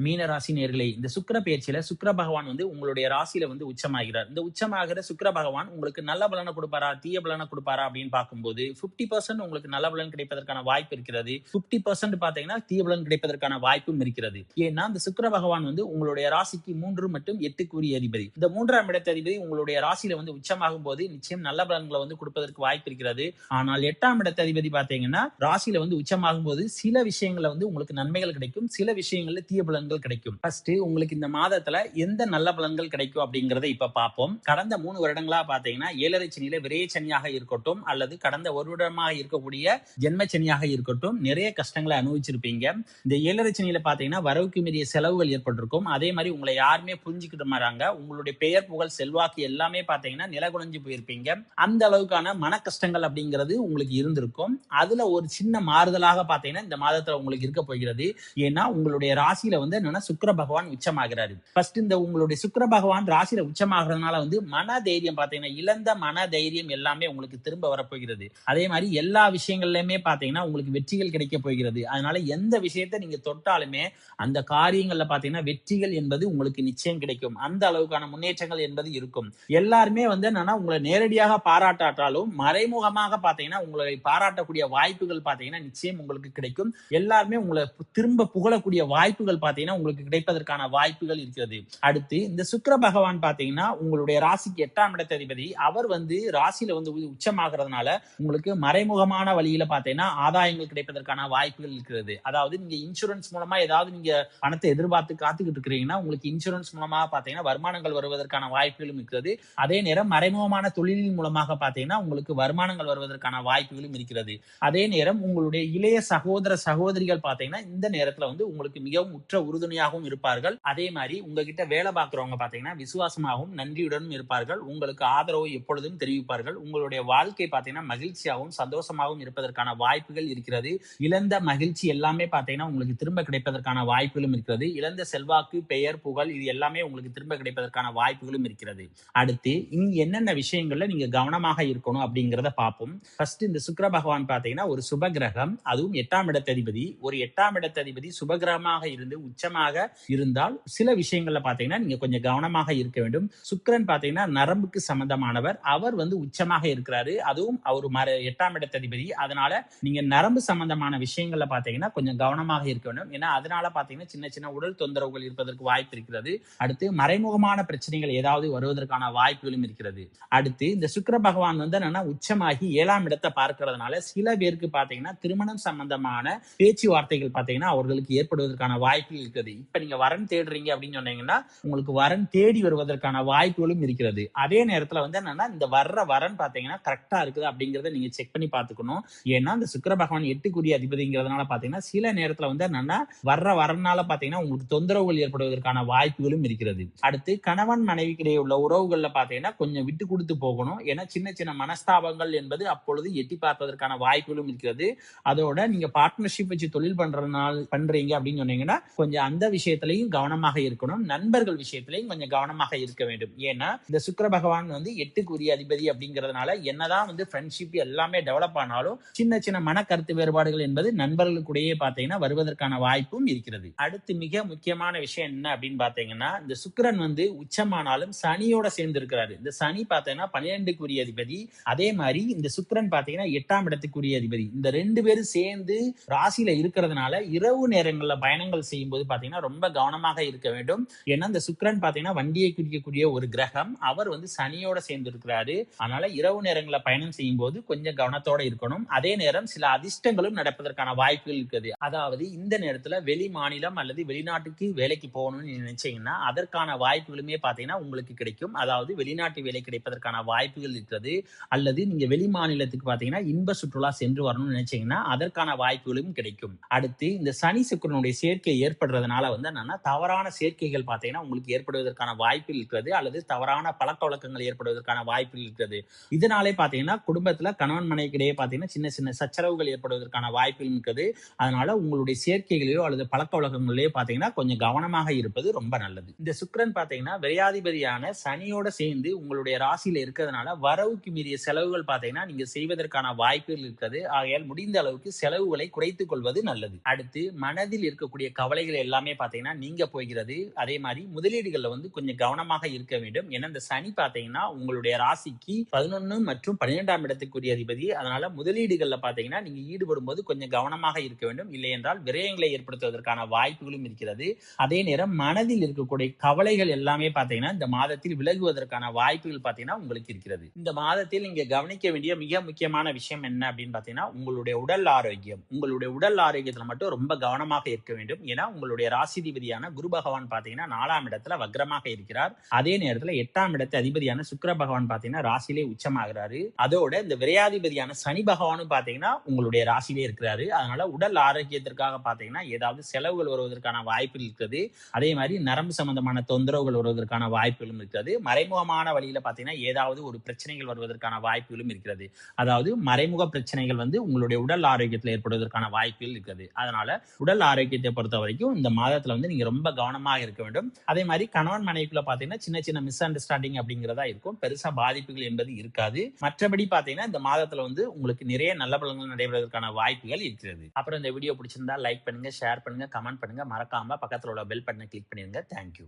மீன ராசி நேயர்களே, இந்த சுக்கிர பெயர்ச்சியில சுக்கிர பகவான் உங்களுடைய ராசியில உச்சமாகிறார். இந்த உச்சமாகிற சுக்கிர பகவான் உங்களுக்கு நல்ல பலனை கொடுப்பாரா, தீய பலனை கொடுப்பாரா அப்படின்னு பார்க்கும்போது 50% உங்களுக்கு நல்ல பலன் கிடைப்பதற்கான வாய்ப்பு இருக்கிறது. 50% பாத்தீங்கன்னா தீய பலன் கிடைப்பதற்கான வாய்ப்பும் இருக்கிறது. ஏன்னா இந்த சுக்கிர பகவான் உங்களுடைய ராசிக்கு 3 மற்றும் 8க்குரிய அதிபதி. இந்த 3ஆம் இடத்த அதிபதி உங்களுடைய ராசியில உச்சமாகும் போது நிச்சயம் நல்ல பலன்களை கொடுப்பதற்கு வாய்ப்பு இருக்கிறது. ஆனால் 8ஆம் இடத்த அதிபதி பாத்தீங்கன்னா ராசியில உச்சமாகும் போது சில விஷயங்கள்ல உங்களுக்கு நன்மைகள் கிடைக்கும், சில விஷயங்கள்ல தீய பலன்கள் கிடைக்கும். ஃபர்ஸ்ட் உங்களுக்கு இந்த மாதத்துல எந்த நல்ல பலன்கள் கிடைக்கும் அப்படிங்கறத இப்ப பார்ப்போம். கடந்த 3 வருடங்களா பாத்தீங்கன்னா 7.5 சனியில விரைய சனியாக இருக்கட்டும் அல்லது கடந்த ஒரு வருடமாக இருக்கக்கூடிய ஜென்ம சனியாக இருக்கட்டும், நிறைய கஷ்டங்களை அனுபவிச்சிருப்பீங்க. இந்த 7.5 சனியில பாத்தீங்கன்னா வரவுக்கு மீறிய செலவுகள் ஏற்பட்டிருக்கும். அதே மாதிரி உங்களை யாருமே புரிஞ்சுக்கிட்டு மாறாங்க. உங்களுடைய பெயர் புகழ் செல்வாக்கு எல்லாமே பாத்தீங்கன்னா நிலகுலைஞ்சு போயிருப்பீங்க. அந்த அளவுக்கான மன கஷ்டங்கள் அப்படிங்கிறது உங்களுக்கு இருந்திருக்கும். அதுல ஒரு சின்ன மாறுதலாக பாத்தீங்கன்னா இந்த மாதத்துல உங்களுக்கு இருக்க போகிறது. ஏன்னா உங்களுடைய ராசியில என்னன்னா சுக்கிர பகவான் உச்சமாகிறாரு. ஃபர்ஸ்ட் இந்த உங்களுடைய சுக்கிர பகவான் ராசியில உச்சமாகிறதுனால மன தைரியம் பாத்தீங்கன்னா இழந்த மன தைரியம் எல்லாமே உங்களுக்கு திரும்ப வரப்போகிறது. அதே மாதிரி எல்லா விஷயங்கள்லயுமே பாத்தீங்கன்னா உங்களுக்கு வெற்றிகள் கிடைக்க போகிறது. அதனால எந்த விஷயத்தை நீங்க தொட்டாலுமே அந்த காரியங்கள்ல பாத்தீங்கன்னா வெற்றிகள் என்பது உங்களுக்கு நிச்சயம் கிடைக்கும். அந்த அளவுக்கான முன்னேற்றங்கள் என்பது இருக்கும். எல்லாருமே என்னன்னா உங்களை நேரடியாக பாராட்டாட்டாலும் மறைமுகமாக பாத்தீங்கன்னா உங்களை பாராட்டக்கூடிய வாய்ப்புகள் பாத்தீங்கன்னா நிச்சயம் உங்களுக்கு கிடைக்கும். எல்லாருமே உங்களை திரும்ப புகழக்கூடிய வாய்ப்புகள் பாத்தீங்கன்னா உங்களுக்கு கிடைப்பதற்கான வாய்ப்புகள் இருக்கிறது. அடுத்து இந்த சுக்கிர பகவான் பாத்தீங்கன்னா உங்களுடைய ராசிக்கு 8ஆம் இடத்த அதிபதி. அவர் ராசியில உச்சமாகிறதுனால உங்களுக்கு மறைமுகமான வழியில பாத்தீங்கன்னா ஆதாயங்கள் கிடைப்பதற்கான வாய்ப்புகள் இருக்கிறது. அதாவது நீங்க இன்சூரன்ஸ் மூலமா ஏதாவது நீங்க பணத்தை எதிர்பார்த்து காத்துக்கிட்டு இருக்கிறீங்கன்னா உங்களுக்கு இன்சூரன்ஸ் மூலமா பாத்தீங்கன்னா வருமானங்கள் வருவதற்கான வாய்ப்புகளும் இருக்கிறது. அதே நேரம் மறைமுகமான தொழிலின் மூலமாக பாத்தீங்கன்னா உங்களுக்கு வருமானங்கள் வருவதற்கான வாய்ப்புகளும் இருக்கிறது. அதே நேரம் உங்களுடைய இளைய சகோதர சகோதரிகள் பாத்தீங்கன்னா இந்த நேரத்துல உங்களுக்கு மிகவும் உற்ற உறுதுணையாகவும் இருப்பார்கள். அதே மாதிரி உங்ககிட்ட வேலை பார்க்கிறவங்க பாத்தீங்கன்னா விசுவாசமாகவும் நன்றியுடனும் இருப்பார்கள். உங்களுக்கு ஆதரவு எப்பொழுதும் தெரிவிப்பார்கள். உங்களுடைய வாழ்க்கை பாத்தீங்கன்னா மகிழ்ச்சியாகவும் சந்தோஷமாகவும் இருப்பதற்கான வாய்ப்புகள் இருக்கிறது. இழந்த மகிழ்ச்சி எல்லாமே பாத்தீங்கன்னா உங்களுக்கு திரும்ப கிடைப்பதற்கான வாய்ப்புகளும் இருக்கிறது. இழந்த செல்வாக்கு, பெயர், புகழ் இது எல்லாமே உங்களுக்கு திரும்ப கிடைப்பதற்கான வாய்ப்புகளும் இருக்கிறது. அடுத்து இனி என்னென்ன விஷயங்கள்ல நீங்க கவனமாக இருக்கணும் அப்படிங்கறத பார்ப்போம். ஃபர்ஸ்ட் இந்த சுக்கிர பகவான் பாத்தீங்கன்னா ஒரு சுப கிரகம், அதுவும் 8ஆம் இடத்ததிபதி. ஒரு 8ஆம் இடத்ததிபதி சுபகிரகமாக இருந்து உச்சமாக இருந்தால் சில விஷயங்கள்ல பாத்தீங்கன்னா நீங்க கொஞ்சம் கவனமாக இருக்க வேண்டும். சுக்கிரன் பாத்தீங்கன்னா நரம்புக்கு சம்பந்தமானவர். அவர் உச்சமாக இருக்கிறாரு. அதுவும் அவர் 8ஆம் இடத்ததிபதி. அதனால நீங்க நரம்பு சம்பந்தமான விஷயங்கள்ல பாத்தீங்கன்னா கொஞ்சம் கவனமாக இருக்க வேண்டும். ஏன்னா அதனால பாத்தீங்கன்னா சின்ன சின்ன உடல் தொந்தரவுகள் இருப்பதற்கு வாய்ப்பு இருக்கிறது. அடுத்து மறைமுகமான பிரச்சனைகள் ஏதாவது வருவதற்கான வாய்ப்புகளும் இருக்கிறது. அடுத்து இந்த சுக்கிர பகவான் என்னன்னா உச்சமாகி 7ஆம் இடத்தை பார்க்கிறதுனால சில பேருக்கு பாத்தீங்கன்னா திருமணம் சம்பந்தமான பேச்சுவார்த்தைகள் பாத்தீங்கன்னா அவர்களுக்கு ஏற்படுவதற்கான வாய்ப்புகள் இருக்கிறது. இப்ப நீங்க வரன் தேடுறீங்க அப்படின்னு சொன்னீங்கன்னா உங்களுக்கு வரன் தேடி வருவதற்கான வாய்ப்புகளும் இருக்கிறது. அதே நேரத்துல என்னன்னா இந்த வர்ற வரன் பாத்தீங்கன்னா கரெக்டா இருக்குது அப்படிங்கறத நீங்க செக் பண்ணி பாத்துக்கணும். ஏன்னா இந்த சுக்கிர பகவான் 8க்குரிய அதிபதிங்கிறதுனால பாத்தீங்கன்னா சில நேரத்துல என்னன்னா வர்ற வரனால பாத்தீங்கன்னா உங்களுக்கு தொந்தரவுகள் ஏற்படுவதற்கான வாய்ப்புகளும் இருக்கிறது. அடுத்து கணவன் மனைவிக்கிடையே உள்ள உறவுகள்ல பாத்தீங்கன்னா கொஞ்சம் விட்டு கொடுத்து போகணும். ஏன்னா சின்ன சின்ன மனஸ்தாபங்கள் என்பது அப்பொழுது எட்டி பார்ப்பதற்கான வாய்ப்புகளும் இருக்கிறது. அதோட நீங்க பார்ட்னர்ஷிப் வச்சு தொழில் பண்றீங்க அப்படின்னு சொன்னீங்கன்னா கொஞ்சம் அந்த விஷயத்திலையும் கவனமாக இருக்கணும். நண்பர்கள் விஷயத்திலையும் கொஞ்சம் கவனமாக இருக்க வேண்டும். ஏன்னா இந்த சுக்கிர பகவான் 8க்குரிய அதிபதி அப்படிங்கறதுனால என்னதான் ஃப்ரெண்ட்ஷிப் எல்லாமே டெவலப் ஆனாலும் சின்ன சின்ன மன கருத்து வேறுபாடுகள் என்பது நண்பர்களுக்குடையே பாத்தீங்கன்னா வருவதற்கான வாய்ப்பும் இருக்கிறது. அடுத்து மிக முக்கியமான விஷயம் என்ன அப்படின்னு பாத்தீங்கன்னா இந்த சுக்கிரன் உச்சமானாலும் சனியோட சேர்ந்து இருக்கிறாரு. இந்த சனி பாத்தீங்கன்னா 12க்குரிய அதிபதி. அதே மாதிரி இந்த சுக்கிரன் பாத்தீங்கன்னா 8ஆம் இடத்துக்குரிய அதிபதி. இந்த 2 பேரும் சேர்ந்து ராசியில இருக்கிறதுனால இரவு நேரங்கள்ல பயணங்கள் செய்யும் போது பாத்தீங்கன்னா ரொம்ப கவனமாக இருக்க வேண்டும். ஏன்னா இந்த சுக்கிரன் பாத்தீங்கன்னா வண்டியை குறிக்கக்கூடிய ஒரு கிரகம். அவர் சனியோட சேர்ந்து இருக்கிறாரு. அதனால இரவு நேரங்கள்ல பயணம் செய்யும் போது கொஞ்சம் கவனத்தோட இருக்கணும். அதே நேரம் சில அதிர்ஷ்டங்களும் நடப்பதற்கான வாய்ப்புகள் இருக்குது. அதாவது இந்த நேரத்துல வெளி மாநிலம் அல்லது வெளிநாட்டுக்கு வேலைக்கு போகணும்னு நினைச்சீங்கன்னா அதற்கான வாய்ப்புகளுமே பாத்தீங்கன்னா உங்களுக்கு கிடைக்கும். அதாவது வெளிநாட்டு வேலை கிடைப்பதற்கான வாய்ப்புகள் இருக்கிறது. அல்லது நீங்க வெளி மாநிலத்துக்கு பாத்தீங்கன்னா இன்ப சுற்றுலா சென்று வரணும்னு நினைச்சீங்கன்னா அதற்கான வாய்ப்புகளும் கிடைக்கும். அடுத்து இந்த சனி சுக்கிரனுடைய சேர்க்கை ஏற்படுறதுனால என்னன்னா தவறான சேர்க்கைகள் பாத்தீங்கன்னா உங்களுக்கு ஏற்படுவதற்கான வாய்ப்புகள் இருக்கிறது. அல்லது தவறான பழக்க வழக்கங்கள் ஏற்படுவதற்கான வாய்ப்புகள் இருக்கிறது. இதனாலே பாத்தீங்கன்னா குடும்பத்துல கணவன் மனைவிக்கிடையே பாத்தீங்கன்னா சின்ன சின்ன சச்சரவுகள் ஏற்படுவதற்கான வாய்ப்புகள் இருக்குது. அதனால உங்களுடைய சேர்க்கைகளையோ அல்லது பழக்க வழக்கங்களையோ பாத்தீங்கன்னா கொஞ்சம் கவனமாக இருப்பது ரொம்ப நல்லது. இந்த சுக்கிரன் பாத்தீங்கன்னா விரையாதிபதியான சனியோட சேர்ந்து உங்களுடைய ராசியில இருக்கிறதுனால வரவுக்கு மீறிய செலவுகள் பாத்தீங்கன்னா நீங்க செய்வதற்கான வாய்ப்புகள் இருக்கிறது. ஆகையால் முடிந்த அளவுக்கு செலவுகளை குறைத்துக் கொள்வது நல்லது. அடுத்து மனதில் இருக்கக்கூடிய கவலைகள் எல்லாமே பாத்தீங்கன்னா நீங்க போகிறது. அதே மாதிரி முதலீடுகள்ல வந்து கொஞ்சம் கவனமாக இருக்க வேண்டும். ஏன்னா இந்த சனி பாத்தீங்கன்னா உங்களுடைய ராசிக்கு 11 மற்றும் 12ஆம் இடத்துக்குரிய அதிபதி. அதனால முதலீடுகள்ல பாத்தீங்கன்னா நீங்க ஈடுபடும் போது கொஞ்சம் கவனமாக இருக்க வேண்டும். இல்லை என்றால் விரயங்களை ஏற்படுத்துவதற்கான வாய்ப்புகளும் இருக்கிறது. அதே நேரம் மனதில் இருக்கக்கூடிய கவலைகள் எல்லாமே பாத்தீங்கன்னா இந்த மாதத்தில் விலகுவதற்கான வாய்ப்புகள் பாத்தீங்கன்னா உங்களுக்கு இருக்கிறது. இந்த மாதத்தில் நீங்க கவனிக்க வேண்டிய மிக முக்கியமான விஷயம் என்ன அப்படின்னு பாத்தீங்கன்னா உங்களுடைய உடல் ஆரோக்கியம். உங்களுடைய உடல் ஆரோக்கியத்துல மட்டும் ரொம்ப கவனமாக இருக்க வேண்டும். ஏன்னா உங்களுடைய ராசிதிபதியான குரு பகவான் பாத்தீங்கன்னா 4ஆம் இடத்துல வக்ரமாக இருக்கிறார். அதே நேரத்துல 8ஆம் இடத்து அதிபதியான சுக்கிர பகவான் பாத்தீங்கன்னா ராசியிலே உச்சமாகிறாரு. அதோட இந்த விரையாதிபதியான சனி பகவானும் பாத்தீங்கன்னா உங்களுடைய ராசியிலே இருக்கிறாரு. அதனால உடல் ஆரோக்கியத்திற்காக பாத்தீங்கன்னா ஏதாவது செலவுகள் வருவதற்கான வாய்ப்புகள் இருக்கிறது. அதே மாதிரி நரம்பு சம்பந்தமான தொந்தரவுகள் வருவதற்கான வாய்ப்புகளும் இருக்கிறது. மறைமுகமான வழியில பாத்தீங்கன்னா ஏதாவது ஒரு பிரச்சனைகள் வருவதற்கான வாய்ப்புகளும் இருக்கிறது. அதாவது மறைமுக பிரச்சனைகள் வந்து உங்களுடைய உடல் ஆரோக்கியத்தில் ஏற்படுவதற்கான வாய்ப்புகள் இருக்கிறது. அதனால உடல் ஆரோக்கியத்தை பொறுத்த வரைக்கும் இந்த மாதத்துல வந்து நீங்க ரொம்ப கவனமாக இருக்க வேண்டும். அதே மாதிரி கணவன் மனைவிக்குள்ள பாத்தீங்கன்னா சின்ன சின்ன மிஸ் அண்டர்ஸ்டாண்டிங் அப்படிங்கிறதா இருக்கும். பெருசா பாதிப்புகள் என்பது இருக்காது. மற்றபடி பாத்தீங்கன்னா இந்த மாதத்துல வந்து உங்களுக்கு நிறைய நல்ல பலன்கள் நடைபெறுவதற்கான வாய்ப்புகள் இருக்கிறது. அப்புறம் இந்த வீடியோ பிடிச்சிருந்தா லைக் பண்ணுங்க, ஷேர் பண்ணுங்க, கமெண்ட் பண்ணுங்க. மறக்காம பக்கத்துல உள்ள பெல் பட்டனை கிளிக் பண்ணிருங்க. தேங்க்யூ.